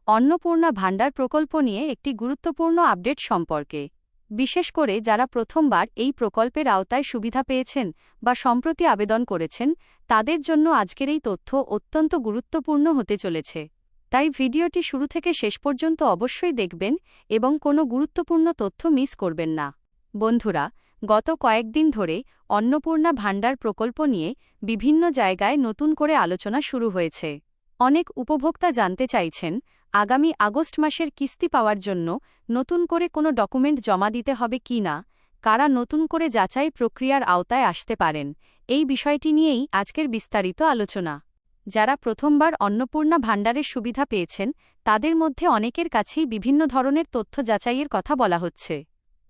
অন্নপূর্ণা ভাণ্ডার প্রকল্প নিয়ে একটি গুরুত্বপূর্ণ আপডেট সম্পর্কে। বিশেষ করে যারা প্রথমবার এই প্রকল্পের আওতায় সুবিধা পেয়েছেন বা সম্প্রতি আবেদন করেছেন, তাদের জন্য আজকের এই তথ্য অত্যন্ত গুরুত্বপূর্ণ হতে চলেছে। তাই ভিডিওটি শুরু থেকে শেষ পর্যন্ত অবশ্যই দেখবেন এবং কোনো গুরুত্বপূর্ণ তথ্য মিস করবেন না। বন্ধুরা, গত কয়েকদিন ধরে অন্নপূর্ণা ভাণ্ডার প্রকল্প নিয়ে বিভিন্ন জায়গায় নতুন করে আলোচনা শুরু হয়েছে। অনেক উপভোক্তা জানতে চাইছেন, আগামী আগস্ট মাসের কিস্তি পাওয়ার জন্য নতুন করে কোনো ডকুমেন্ট জমা দিতে হবে কি না, কারা নতুন করে যাচাই প্রক্রিয়ার আওতায় আসতে পারেন। এই বিষয়টি নিয়েই আজকের বিস্তারিত আলোচনা। যারা প্রথমবার অন্নপূর্ণা ভাণ্ডারের সুবিধা পেয়েছেন, তাদের মধ্যে অনেকের কাছেই বিভিন্ন ধরনের তথ্য যাচাইয়ের কথা বলা হচ্ছে।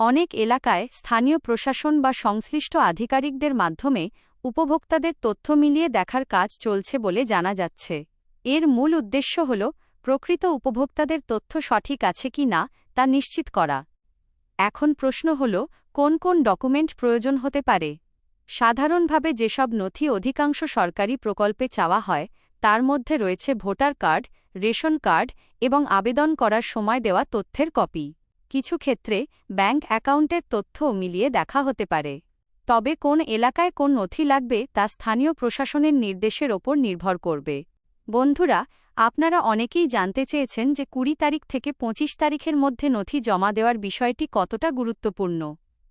অনেক এলাকায় স্থানীয় প্রশাসন বা সংশ্লিষ্ট আধিকারিকদের মাধ্যমে উপভোক্তাদের তথ্য মিলিয়ে দেখার কাজ চলছে বলে জানা যাচ্ছে। এর মূল উদ্দেশ্য হল প্রকৃত উপভোক্তাদের তথ্য সঠিক আছে কি না তা নিশ্চিত করা। এখন প্রশ্ন হল, কোন কোন ডকুমেন্ট প্রয়োজন হতে পারে। সাধারণভাবে যেসব নথি অধিকাংশ সরকারি প্রকল্পে চাওয়া হয়, তার মধ্যে রয়েছে ভোটার কার্ড, রেশন কার্ড এবং আবেদন করার সময় দেওয়া তথ্যের কপি। কিছু ক্ষেত্রে ব্যাংক অ্যাকাউন্টের তথ্যও মিলিয়ে দেখা হতে পারে। তবে কোন এলাকায় কোন নথি লাগবে তা স্থানীয় প্রশাসনের নির্দেশের ওপর নির্ভর করবে। বন্ধুরা, আপনারা অনেকেই জানতে চেয়েছেন যে 20 তারিখ থেকে 25 তারিখের মধ্যে নথি জমা দেওয়ার বিষয়টি কতটা গুরুত্বপূর্ণ।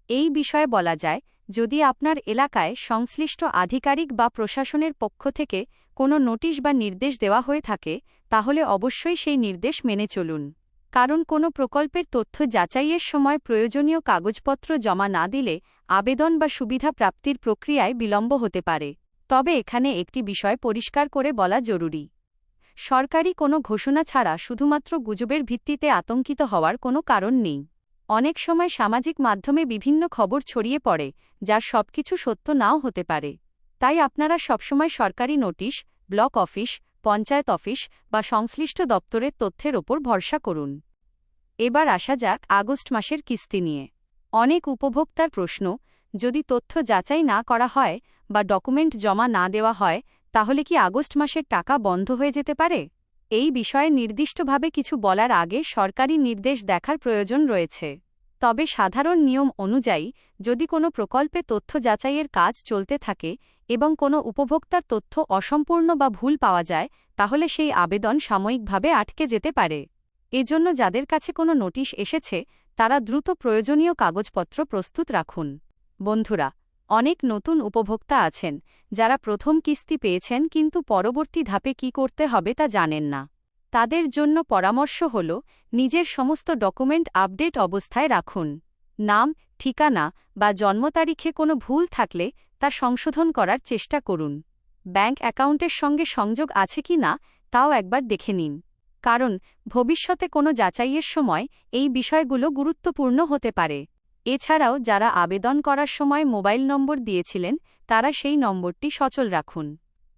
এই বিষয়ে বলা যায়, যদি আপনার এলাকায় সংশ্লিষ্ট আধিকারিক বা প্রশাসনের পক্ষ থেকে কোনো নোটিশ বা নির্দেশ দেওয়া হয়ে থাকে, তাহলে অবশ্যই সেই নির্দেশ মেনে চলুন। কারণ কোনো প্রকল্পের তথ্য যাচাইয়ের সময় প্রয়োজনীয় কাগজপত্র জমা না দিলে আবেদন বা সুবিধা প্রাপ্তির প্রক্রিয়ায় বিলম্ব হতে পারে। তবে এখানে একটি বিষয় পরিষ্কার করে বলা জরুরি। সরকারি কোনো ঘোষণা ছাড়া শুধুমাত্র গুজবের ভিত্তিতে আতঙ্কিত হওয়ার কোনো কারণ নেই। অনেক সময় সামাজিক মাধ্যমে বিভিন্ন খবর ছড়িয়ে পড়ে, যার সবকিছু সত্য নাও হতে পারে। তাই আপনারা সবসময় সরকারি notice, block office, panchayat office বা সংশ্লিষ্ট দপ্তরের তথ্যের ওপর ভরসা করুন। এবার আসা যাক আগস্ট মাসের কিস্তি নিয়ে। অনেক উপভোক্তার প্রশ্ন, যদি তথ্য যাচাই না করা হয় বা ডকুমেন্ট জমা না দেওয়া হয়, তাহলে কি আগস্ট মাসের টাকা বন্ধ হয়ে যেতে পারে? এই বিষয়ে নির্দিষ্টভাবে কিছু বলার আগে সরকারি নির্দেশ দেখার প্রয়োজন রয়েছে। তবে সাধারণ নিয়ম অনুযায়ী, যদি কোনো প্রকল্পে তথ্য যাচাইয়ের কাজ চলতে থাকে এবং কোনো উপভোক্তার তথ্য অসম্পূর্ণ বা ভুল পাওয়া যায়, তাহলে সেই আবেদন সাময়িকভাবে আটকে যেতে পারে। এজন্য যাদের কাছে কোনো নোটিশ এসেছে, তারা দ্রুত প্রয়োজনীয় কাগজপত্র প্রস্তুত রাখুন। বন্ধুরা, অনেক নতুন উপভোক্তা আছেন যারা প্রথম কিস্তি পেয়েছেন কিন্তু পরবর্তী ধাপে কী করতে হবে তা জানেন না। তাদের জন্য পরামর্শ হল, নিজের সমস্ত ডকুমেন্ট আপডেট অবস্থায় রাখুন। নাম, ঠিকানা বা জন্ম তারিখে কোনো ভুল থাকলে তা সংশোধন করার চেষ্টা করুন। ব্যাংক অ্যাকাউন্টের সঙ্গে সংযোগ আছে কি না তাও একবার দেখে নিন, কারণ ভবিষ্যতে কোনো যাচাইয়ের সময় এই বিষয়গুলো গুরুত্বপূর্ণ হতে পারে। এছাড়াও যারা আবেদন করার সময় মোবাইল নম্বর দিয়েছিলেন, তারা সেই নম্বরটি সচল রাখুন।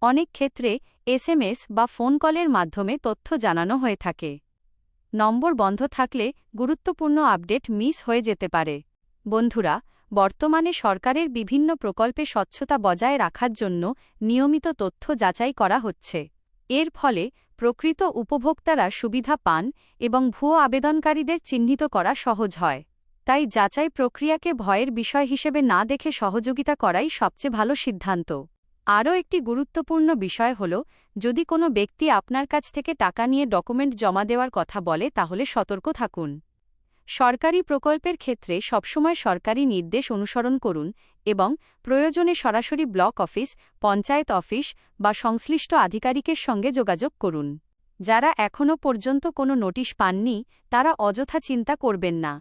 অনেক ক্ষেত্রে SMS বা ফোন কলের মাধ্যমে তথ্য জানানো হয়ে থাকে। নম্বর বন্ধ থাকলে গুরুত্বপূর্ণ আপডেট মিস হয়ে যেতে পারে। বন্ধুরা, বর্তমানে সরকারের বিভিন্ন প্রকল্পে স্বচ্ছতা বজায় রাখার জন্য নিয়মিত তথ্য যাচাই করা হচ্ছে। এর ফলে প্রকৃত উপভোক্তারা সুবিধা পান এবং ভুয়ো আবেদনকারীদের চিহ্নিত করা সহজ হয়। তাই যাচাই প্রক্রিয়াকে ভয়ের বিষয় হিসেবে না দেখে সহযোগিতা করাই সবচেয়ে ভালো সিদ্ধান্ত। আরও একটি গুরুত্বপূর্ণ বিষয় হল, যদি কোনো ব্যক্তি আপনার কাছ থেকে টাকা নিয়ে ডকুমেন্ট জমা দেওয়ার কথা বলে, তাহলে সতর্ক থাকুন। সরকারি প্রকল্পের ক্ষেত্রে সবসময় সরকারি নির্দেশ অনুসরণ করুন এবং প্রয়োজনে সরাসরি ব্লক অফিস, পঞ্চায়েত অফিস বা সংশ্লিষ্ট আধিকারিকের সঙ্গে যোগাযোগ করুন। যারা এখনও পর্যন্ত কোনো নোটিশ পাননি, তারা অযথা চিন্তা করবেন না।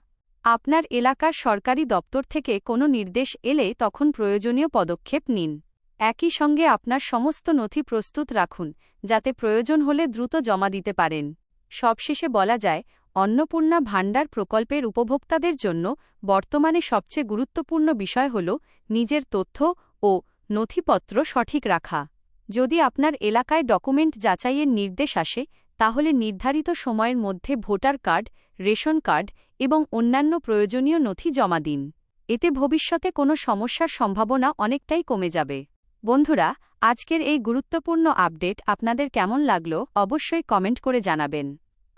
আপনার এলাকার সরকারি দপ্তর থেকে কোনো নির্দেশ এলে তখন প্রয়োজনীয় পদক্ষেপ নিন। একই সঙ্গে আপনার সমস্ত নথি প্রস্তুত রাখুন, যাতে প্রয়োজন হলে দ্রুত জমা দিতে পারেন। সবশেষে বলা যায়, অন্নপূর্ণা ভাণ্ডার প্রকল্পের উপভোক্তাদের জন্য বর্তমানে সবচেয়ে গুরুত্বপূর্ণ বিষয় হল নিজের তথ্য ও নথিপত্র সঠিক রাখা। যদি আপনার এলাকায় ডকুমেন্ট যাচাইয়ের নির্দেশ আসে, তাহলে নির্ধারিত সময়ের মধ্যে ভোটার কার্ড, রেশন কার্ড এবং অন্যান্য প্রয়োজনীয় নথি জমা দিন। এতে ভবিষ্যতে কোনো সমস্যার সম্ভাবনা অনেকটাই কমে যাবে। বন্ধুরা, আজকের এই গুরুত্বপূর্ণ আপডেট আপনাদের কেমন লাগলো অবশ্যই কমেন্ট করে জানাবেন।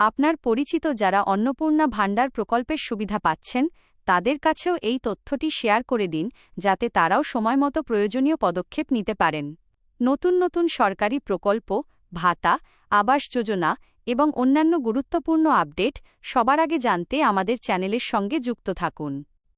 আপনার পরিচিত যারা অন্নপূর্ণা ভাণ্ডার প্রকল্পের সুবিধা পাচ্ছেন, তাদের কাছেও এই তথ্যটি শেয়ার করে দিন, যাতে তারাও সময়মতো প্রয়োজনীয় পদক্ষেপ নিতে পারেন। নতুন নতুন সরকারি প্রকল্প, ভাতা, আবাস যোজনা এবং অন্যান্য গুরুত্বপূর্ণ আপডেট সবার আগে জানতে আমাদের চ্যানেলের সঙ্গে যুক্ত থাকুন।